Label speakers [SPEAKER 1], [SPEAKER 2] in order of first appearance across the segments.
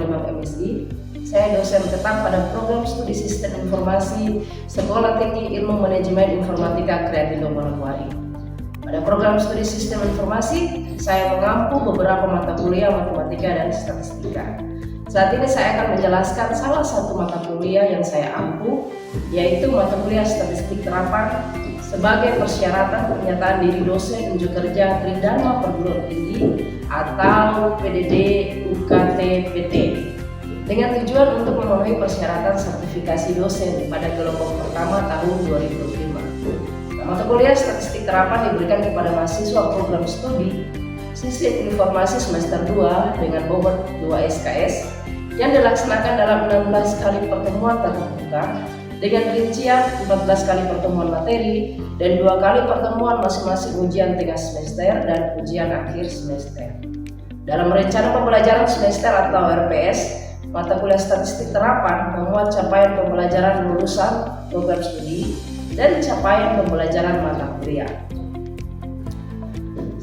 [SPEAKER 1] Imam MSI. Saya dosen tetap pada program studi Sistem Informasi Sekolah Tinggi Ilmu Manajemen Informatika Kreatindo Manokwari. Pada program studi Sistem Informasi, saya mengampu beberapa mata kuliah matematika dan statistika. Saat ini saya akan menjelaskan salah satu mata kuliah yang saya ampu, yaitu mata kuliah Statistik Terapan sebagai persyaratan pernyataan diri dosen unjuk kerja Tridharma Perguruan Tinggi atau PDD UKT PT, dengan tujuan untuk memenuhi persyaratan sertifikasi dosen pada gelombang pertama tahun 2005. Mata kuliah Statistik Terapan diberikan kepada mahasiswa program studi Sistem Informasi semester 2 dengan bobot 2 SKS yang dilaksanakan dalam 16 kali pertemuan tatap muka dengan rincian 14 kali pertemuan materi dan 2 kali pertemuan masing-masing ujian tengah semester dan ujian akhir semester. Dalam rencana pembelajaran semester atau RPS, mata kuliah Statistik Terapan memuat capaian pembelajaran lulusan program studi dan capaian pembelajaran mata kuliah.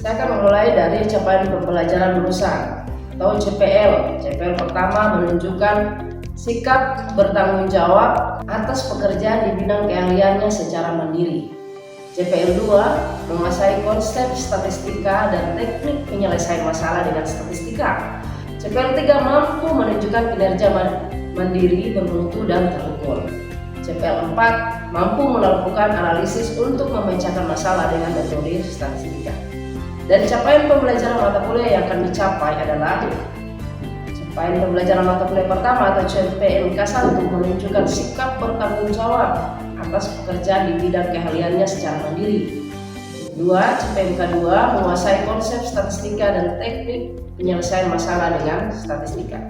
[SPEAKER 1] Saya akan memulai dari capaian pembelajaran lulusan atau CPL. CPL pertama menunjukkan sikap bertanggung jawab atas pekerjaan di bidang keahliannya secara mandiri. CPL 2 menguasai konsep statistika dan teknik penyelesaian masalah dengan statistika. CPL 3 mampu menunjukkan kinerja mandiri, bermutu dan terukur. CPL 4 mampu melakukan analisis untuk memecahkan masalah dengan metode statistika. Dan capaian pembelajaran mata kuliah yang akan dicapai adalah capaian pembelajaran mata kuliah pertama atau CPMK 1 menunjukkan sikap bertanggung jawab atas pekerjaan di bidang keahliannya secara mandiri. 2. CPMK 2 menguasai konsep statistika dan teknik penyelesaian masalah dengan statistika.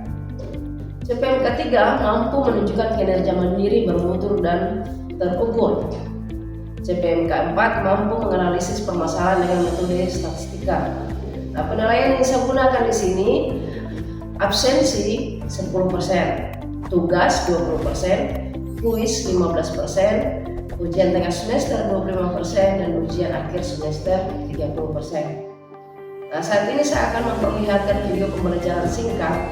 [SPEAKER 1] CPMK 3 mampu menunjukkan kinerja mandiri, bermutu dan terukur. CPMK 4 mampu menganalisis permasalahan dengan metode statistika. Nah, penilaian yang saya gunakan di sini absensi 10%, tugas 20%, kuis 15%, ujian tengah semester 25% dan ujian akhir semester 30%. Nah, saat ini saya akan memperlihatkan video pembelajaran singkat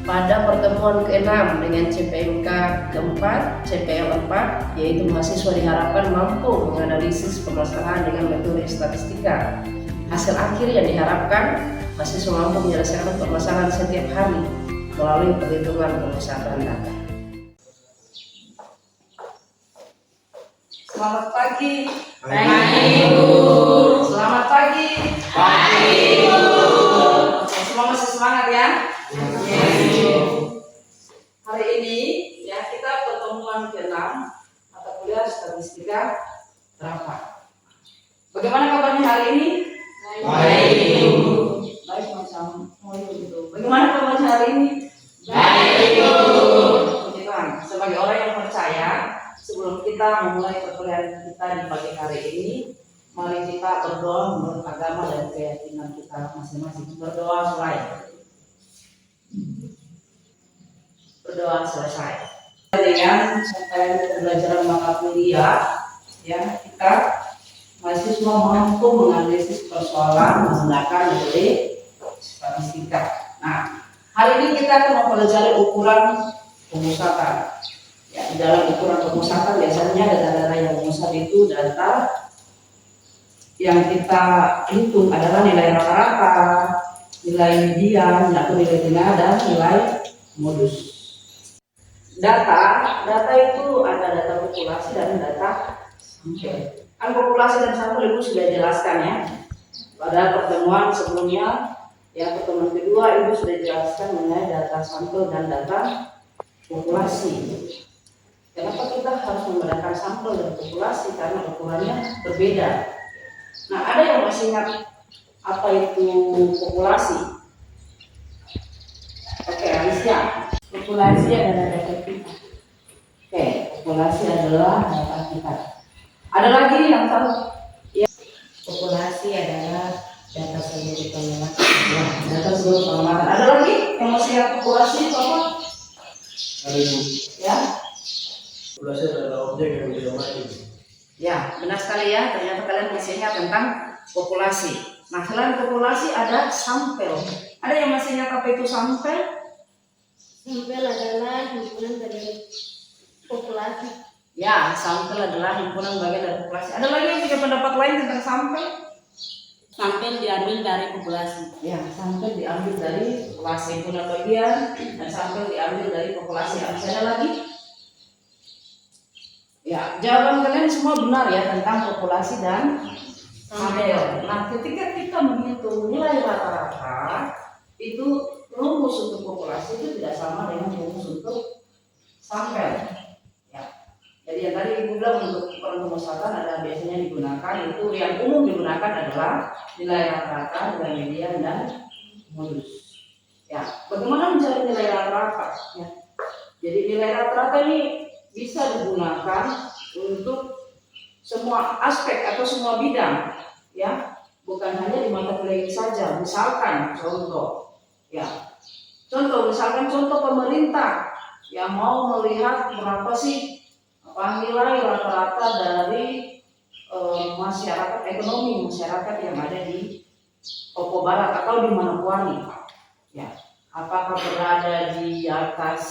[SPEAKER 1] pada pertemuan ke-6 dengan CPMK ke-4, CPL 4, yaitu mahasiswa diharapkan mampu menganalisis permasalahan dengan metode statistika. Hasil akhir yang diharapkan mahasiswa mampu menyelesaikan permasalahan setiap hari melalui perhitungan pemusatan data. Selamat pagi.
[SPEAKER 2] Pagi, Ibu.
[SPEAKER 1] Selamat pagi.
[SPEAKER 2] Pagi, Ibu.
[SPEAKER 1] Semua masih semangat ya? Hari ini ya kita pertemuan ke-6 mata kuliah Statistika Terapan. Bagaimana kabarnya hari ini?
[SPEAKER 2] Baik, Ibu.
[SPEAKER 1] Baik macam gitu. Bagaimana kabarnya hari ini?
[SPEAKER 2] Baik, Ibu.
[SPEAKER 1] Puji Tuhan. Sebagai orang yang percaya, sebelum kita memulai perkuliahan kita di pagi hari ini, mari kita berdoa menurut agama dan keyakinan kita masing-masing. Berdoa mulai. Berdoa selesai. Dengan capaian pembelajaran mata kuliah, ya kita mahasiswa mampu menganalisis persoalan menggunakan metode statistika. Nah, hari ini kita akan mempelajari ukuran pemusatan. Ya, di dalam ukuran pemusatan biasanya data-data yang memusat itu data yang kita hitung adalah nilai rata-rata, nilai median, atau nilai tengah dan nilai modus. Data itu ada data populasi dan data sampel. Kan populasi dan sampel Ibu sudah jelaskan ya. Pada pertemuan sebelumnya, ya pertemuan kedua Ibu sudah jelaskan mengenai data sampel dan data populasi. Kenapa kita harus menggunakan sampel dan populasi? Karena ukurannya berbeda. Nah, ada yang masih ingat apa itu populasi? Oke, Alicia.
[SPEAKER 3] Populasi adalah data kita.
[SPEAKER 1] Oke, populasi adalah data kita. Ada lagi yang tahu? Ya.
[SPEAKER 3] Populasi adalah data seluruh pengamatan.
[SPEAKER 1] Ya, data seluruh pengamatan. Ada lagi yang masih ingat populasi itu apa?
[SPEAKER 2] Ada, Ibu.
[SPEAKER 1] Ya.
[SPEAKER 2] Populasi adalah objek yang diamati.
[SPEAKER 1] Ya, benar sekali ya. Ternyata kalian masih ingat tentang populasi. Nah, selain populasi ada sampel. Ada yang masih ingat apa itu sampel?
[SPEAKER 3] Sampel adalah himpunan dari populasi.
[SPEAKER 1] Ya, sampel adalah himpunan bagian dari populasi. Ada lagi yang punya pendapat lain tentang sampel?
[SPEAKER 3] Sampel diambil dari populasi.
[SPEAKER 1] Ya, sampel diambil dari populasi, himpunan bagian, dan sampel diambil dari populasi. Ada lagi? Ya, jawaban kalian semua benar ya tentang populasi dan sampel. Nah, ketika kita menghitung nilai rata-rata, itu rumus untuk populasi itu tidak sama dengan rumus untuk sampel. Ya, jadi yang tadi ibu bilang untuk pemusatan ada biasanya digunakan itu yang umum digunakan adalah nilai rata-rata, nilai median dan modus. Ya, bagaimana mencari nilai rata-rata? Ya, jadi nilai rata-rata ini bisa digunakan untuk semua aspek atau semua bidang, ya, bukan hanya di mata kuliah saja. Misalkan misalkan contoh pemerintah yang mau melihat berapa sih nilai rata-rata dari masyarakat, ekonomi masyarakat yang ada di Papua Barat atau di Manokwari, ya, apakah berada di atas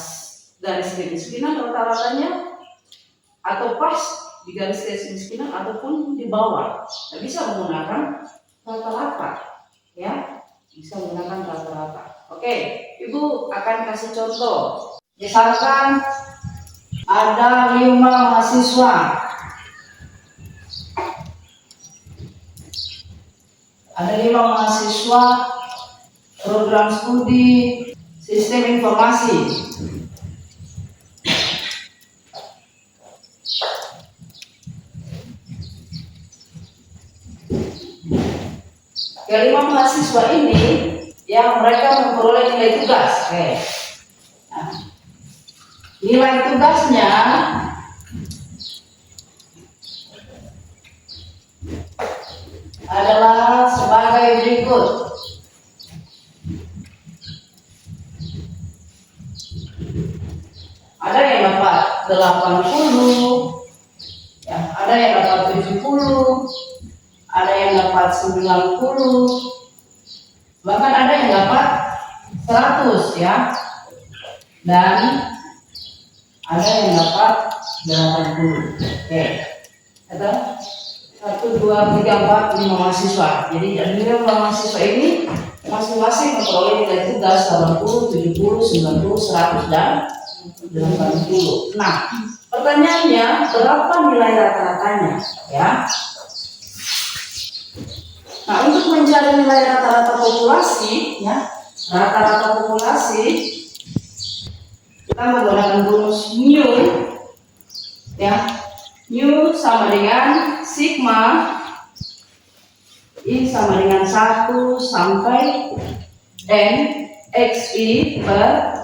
[SPEAKER 1] garis kemiskinan rata-ratanya atau pas di garis kemiskinan ataupun di bawah. Nah, bisa menggunakan rata-rata, ya, bisa menggunakan rata-rata. Oke, ibu akan kasih contoh. Misalkan ada 5 mahasiswa, program studi sistem informasi. Kelima mahasiswa ini yang mereka memperoleh nilai tugas. Nah, nilai tugasnya adalah sebagai berikut. Ada yang dapat 80, ya, ada yang dapat 70, ada yang dapat 90, bahkan ada yang dapat 100, ya, dan ada yang dapat 80. Oke, ada 1, 2, 3, 4, 5 mahasiswa. Jadi dari 5 mahasiswa ini masing-masing memperoleh nilai tugas 80, 70, 90, 100 dan 80. Nah, pertanyaannya berapa nilai rata-ratanya, ya? Nah, untuk mencari nilai rata-rata populasi, ya, rata-rata populasi, kita menggunakan rumus mu, ya. Mu sama dengan sigma I sama dengan 1 sampai n xi per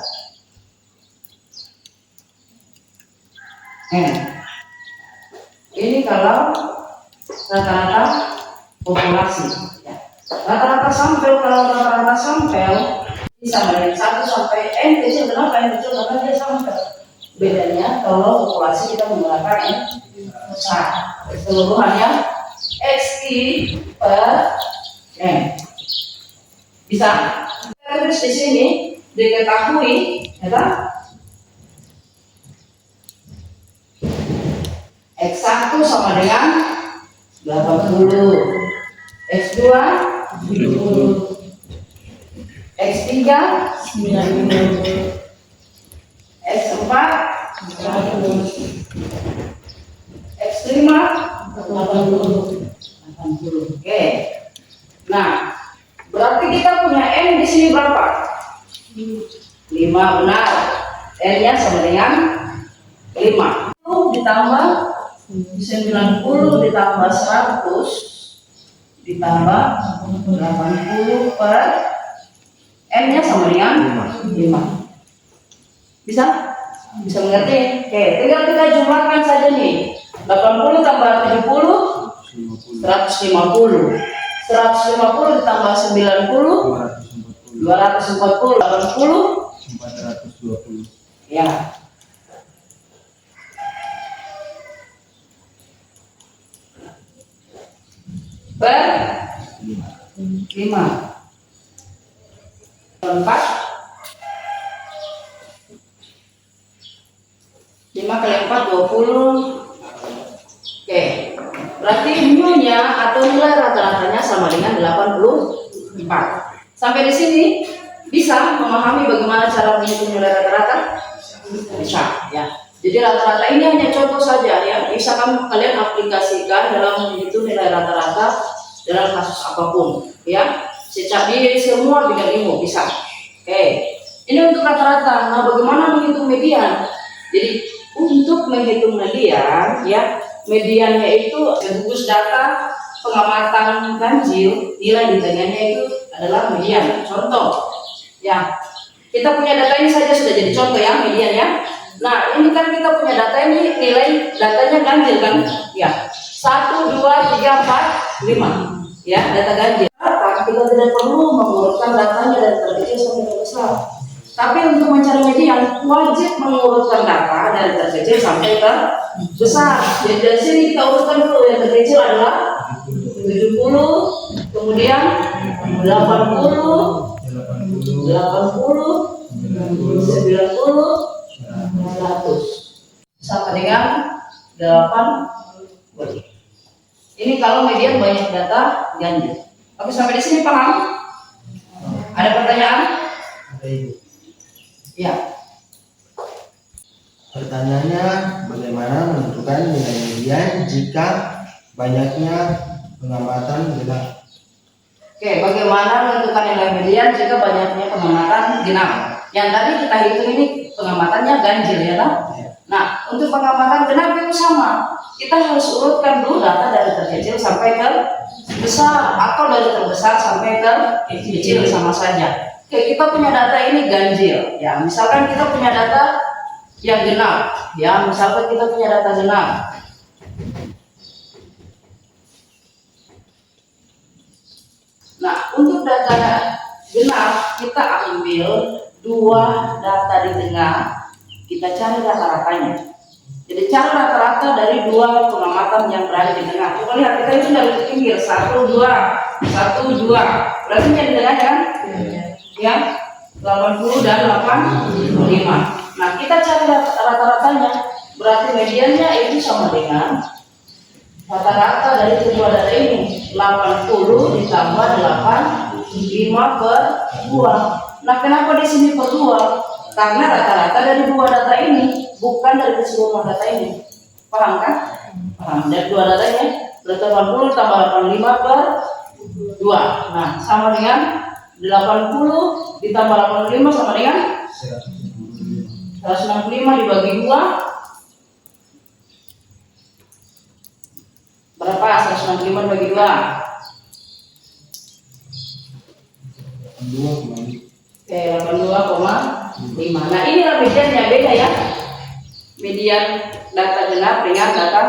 [SPEAKER 1] n. Ini kalau rata-rata populasi, ya. Rata-rata sampel, kalau rata-rata sampel sama dengan 1 sampai n kecil. Kenapa n kecil? Karena dia sampel. Bedanya kalau populasi kita menggunakan n besar. Keseluruhannya xi per n. Bisa? Terus di sini diketahui, ya, x1 sama dengan 80, x2 70, x3 90, x4 100, x5 80. Oke. Nah, berarti kita punya n di sini berapa? 5, benar. N-nya sama dengan 5. Ditambah 90 ditambah 100 ditambah 80 per n-nya sama dengan 5. Bisa? Bisa mengerti? Oke, tinggal kita jumlahkan saja nih. 80 tambah 70 150. 150 ditambah 90 240, 80
[SPEAKER 2] 420.
[SPEAKER 1] ya. Per 5. 4 5 kali 4 20. Oke, berarti mu-nya atau nilai rata-ratanya sama dengan 84. Sampai di sini bisa memahami bagaimana cara menghitung nilai rata-rata? Bisa, ya. Jadi rata-rata ini hanya contoh saja ya. Bisa kalian aplikasikan dalam menghitung nilai rata-rata dalam kasus apapun, ya. Di semua bidang ilmu bisa. Oke, ini untuk rata-rata. Nah, bagaimana menghitung median? Jadi untuk menghitung median, ya, mediannya itu gugus data pengamatan ganjil, nilai di tengahnya itu adalah median. Contoh, ya, kita punya data ini saja sudah jadi contoh ya, median ya. Nah, ini kan kita punya data ini, nilai datanya ganjil kan, ya, 1, 2, 3, 4, 5, ya, data ganjil. Kita tidak perlu mengurutkan datanya dari terkecil sampai terbesar. Tapi untuk mencari median wajib mengurutkan data dari terkecil sampai terbesar. Jadi dari sini kita urutkan dulu, yang terkecil adalah 70, kemudian 80, 90, 100 sampai dengan 80. Ini kalau median banyak data ganjil. Oke, sampai di sini paham? Ada pertanyaan?
[SPEAKER 2] Ada Ibu.
[SPEAKER 1] Ya.
[SPEAKER 2] Pertanyaannya, bagaimana menentukan nilai median jika banyaknya pengamatan genap?
[SPEAKER 1] Oke, bagaimana menentukan nilai median jika banyaknya pengamatan genap? Yang tadi kita hitung ini pengamatannya ganjil ya kan? Nah, untuk pengamatan genap itu sama. Kita harus urutkan dulu data dari terkecil sampai ke besar atau dari terbesar sampai ke kecil sama saja. Oke, kita punya data ini ganjil. Ya, misalkan kita punya data yang genap. Ya, misalkan kita punya data genap. Nah, untuk data genap kita ambil 2 data di tengah. Kita cari rata-ratanya. Jadi cari rata-rata dari 2 pengamatan yang berada di tengah. Coba lihat, kita itu dari pinggir 1, 2, 1, 2. Berarti yang di tengah kan? Ya, 80 dan 85. Nah, kita cari rata-ratanya. Berarti mediannya itu sama dengan rata-rata dari kedua data ini. 80 ditambah 85 per 2. Nah, kenapa di sini per 2? Karena rata-rata dari 2 data ini, bukan dari keseluruhan data ini. Paham kan? Paham. Dari 2 datanya, berarti 80 tambah 85 per 2. Nah, sama dengan 80 ditambah 85 sama dengan 165 dibagi 2. Berapa 165 dibagi 2?
[SPEAKER 2] 82,5.
[SPEAKER 1] Oke, 82,5. Nah, inilah mediannya, beda ya. Median data genap dengan data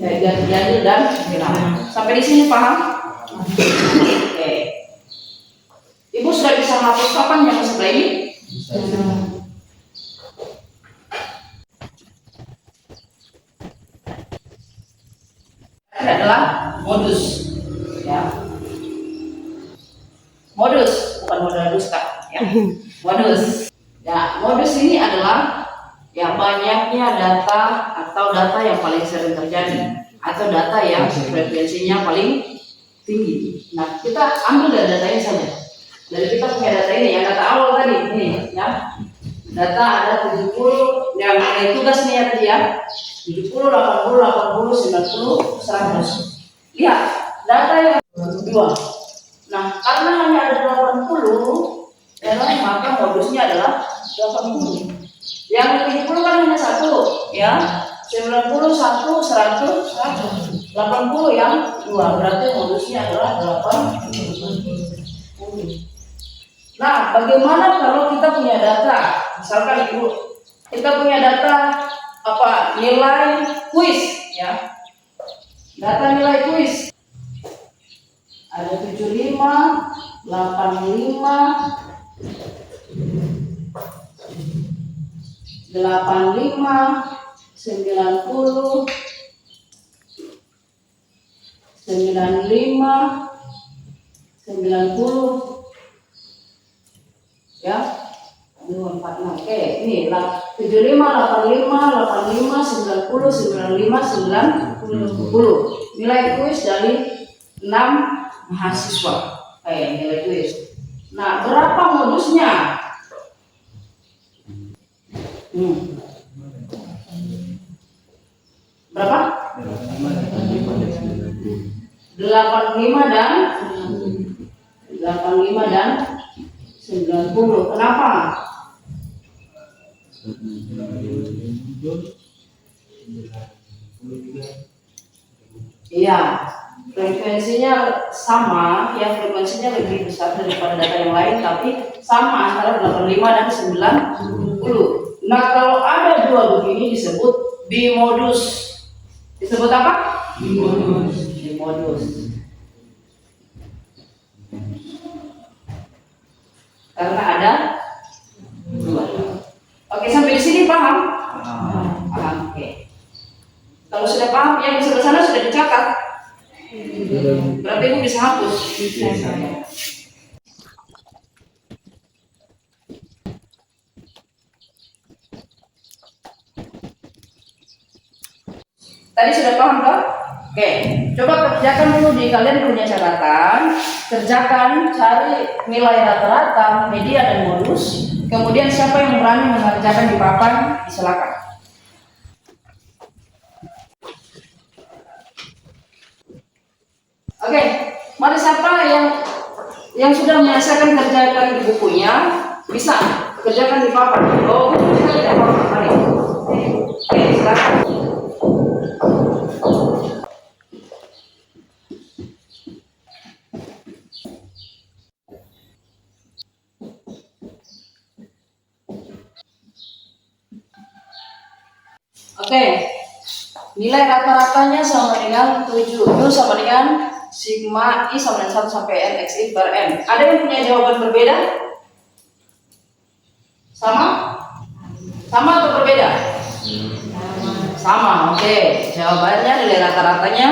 [SPEAKER 1] ganjil dan genap. Sampai di sini paham? Oke. Ibu sudah bisa hapus papan yang sebelah ini? Ini adalah modus, ya. Modus, bukan modal dusta, ya. Modus. Ya, modus ini adalah yang banyaknya data atau data yang paling sering terjadi atau data yang frekuensinya paling tinggi. Nah, kita ambil dari data ini saja. Dari kita punya data ini, yang data awal tadi, ini ya. Data ada 70, yang tugas nih ya tadi ya. 70, 80, 80, 90, 100. Lihat, data yang 2. Nah, karena hanya ada 80, ya, maka modusnya adalah 80. Yang 70 kan hanya 1, ya. 91, 100, 100. 80 yang 2, berarti modusnya adalah 80. Nah, bagaimana kalau kita punya data? Misalkan Ibu, kita punya data nilai kuis, ya. Data nilai kuis. Ada 75, 85, 90, 95, 90, ya. 246. Oke, ini lah 75, 85, 85, 90, 95, 90. Nilai kuis dari 6 mahasiswa. Oke, nilai kuis. Nah, berapa modusnya? Berapa? 85 dan 90. Kenapa? Iya, frekuensinya sama, ya frekuensinya lebih besar daripada data yang lain, tapi sama antara 85 dan 90. Nah, kalau ada dua begini disebut bimodus. Disebut apa? Bimodus. Bimodus. Karena ada dua. Oke, sampai di sini paham? Paham. Oke. Kalau sudah paham, yang di sebelah sana sudah dicatat. Berarti Ibu bisa hapus. Tadi sudah paham kan? Oke, coba kerjakan dulu di kalian punya catatan. Kerjakan, cari nilai rata-rata, media dan modus. Kemudian siapa yang berani mengerjakan di papan, silakan. Oke, mari siapa yang sudah menyelesaikan kerjakan di bukunya bisa kerjakan di papan. Oh, kita tidak apa-apa, mari. Oke, silakan. Oke, nilai rata-ratanya sama dengan 7. U sama dengan sigma I sama dengan 1 sampai N X I per N. Ada yang punya jawaban berbeda? Sama? Sama atau berbeda? Sama, oke. Jawabannya nilai rata-ratanya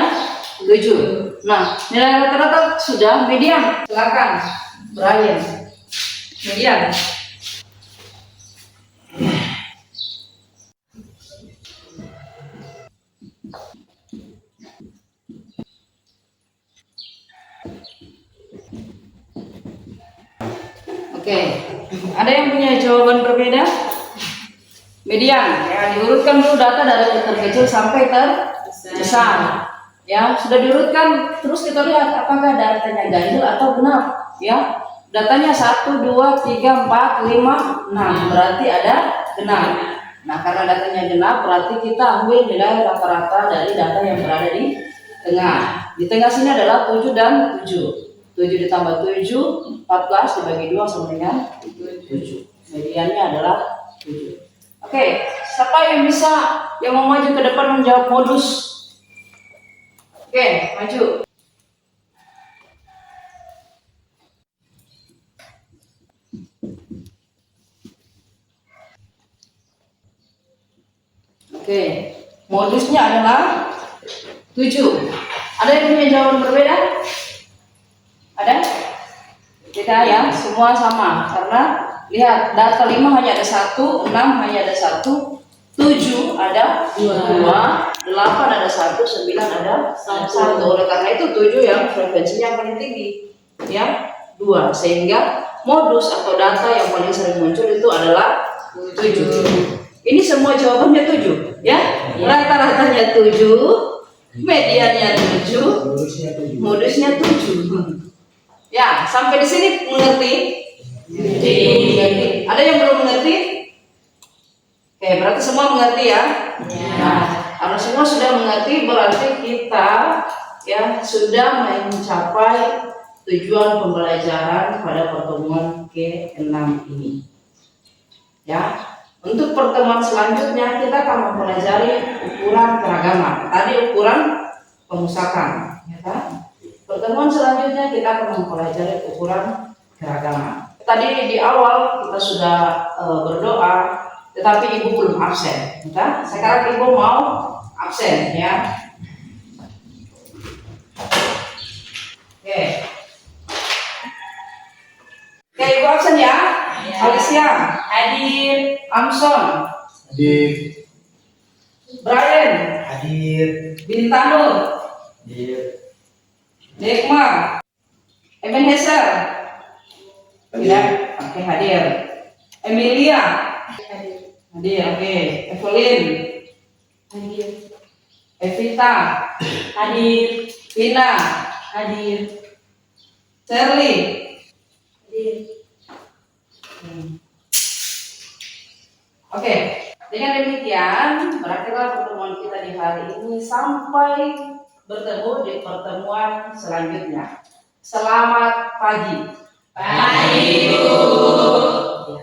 [SPEAKER 1] 7. Nah, nilai rata-rata sudah, median. Silakan, Brian. Median. Oke, ada yang punya jawaban berbeda? Median, ya, diurutkan dulu data dari yang terkecil sampai terbesar. Ya, sudah diurutkan, terus kita lihat apakah datanya ganjil atau genap. Ya, datanya 1, 2, 3, 4, 5, 6, berarti ada genap. Nah, karena datanya genap, berarti kita ambil nilai rata-rata dari data yang berada di tengah. Di tengah sini adalah 7 dan 7. 7 ditambah 7, 14 dibagi 2 sama dengan 7. Mediannya adalah 7. Oke, siapa yang mau maju ke depan menjawab modus? Oke, maju. Oke, modusnya adalah 7. Ada yang punya jawaban berbeda? Ada? Kita ya, semua sama. Karena lihat, data 5 hanya ada 1, 6 hanya ada 1, 7 ada 2, 8 ada 1, 9 ada 1. Oleh karena itu 7 yang frekuensinya paling tinggi, ya 2. Sehingga modus atau data yang paling sering muncul itu adalah 7. Ini semua jawabannya 7, ya? Rata-ratanya 7, mediannya 7, modusnya 7. Ya, sampai di sini mengerti? Mengerti. Ada yang belum mengerti? Oke, berarti semua mengerti ya? Nah, kalau semua sudah mengerti, berarti kita ya sudah mencapai tujuan pembelajaran pada pertemuan ke-6 ini. Ya, untuk pertemuan selanjutnya kita akan mempelajari ukuran keragaman. Tadi ukuran pemusakan, ya kan? Pertemuan selanjutnya kita akan mempelajari ukuran keragaman. Tadi di awal kita sudah berdoa, tetapi Ibu belum absen. Ya? Sekarang Ibu mau absen, ya. Oke. Oke, Ibu absen ya. Alicia, hadir. Amson,
[SPEAKER 2] Hadir.
[SPEAKER 1] Brian,
[SPEAKER 2] Hadir.
[SPEAKER 1] Bintano,
[SPEAKER 2] Hadir.
[SPEAKER 1] Nekma, Ebenezer, tidak, oke hadir. Emilia, hadir, oke. Evelyn,
[SPEAKER 3] Hadir.
[SPEAKER 1] Evita,
[SPEAKER 3] Hadir.
[SPEAKER 1] Vina,
[SPEAKER 3] Hadir.
[SPEAKER 1] Shirley.
[SPEAKER 3] Hadir.
[SPEAKER 1] Oke, dengan demikian berakhirlah pertemuan kita di hari ini. Sampai bertemu di pertemuan selanjutnya. Selamat pagi.
[SPEAKER 3] Pagi, Bu.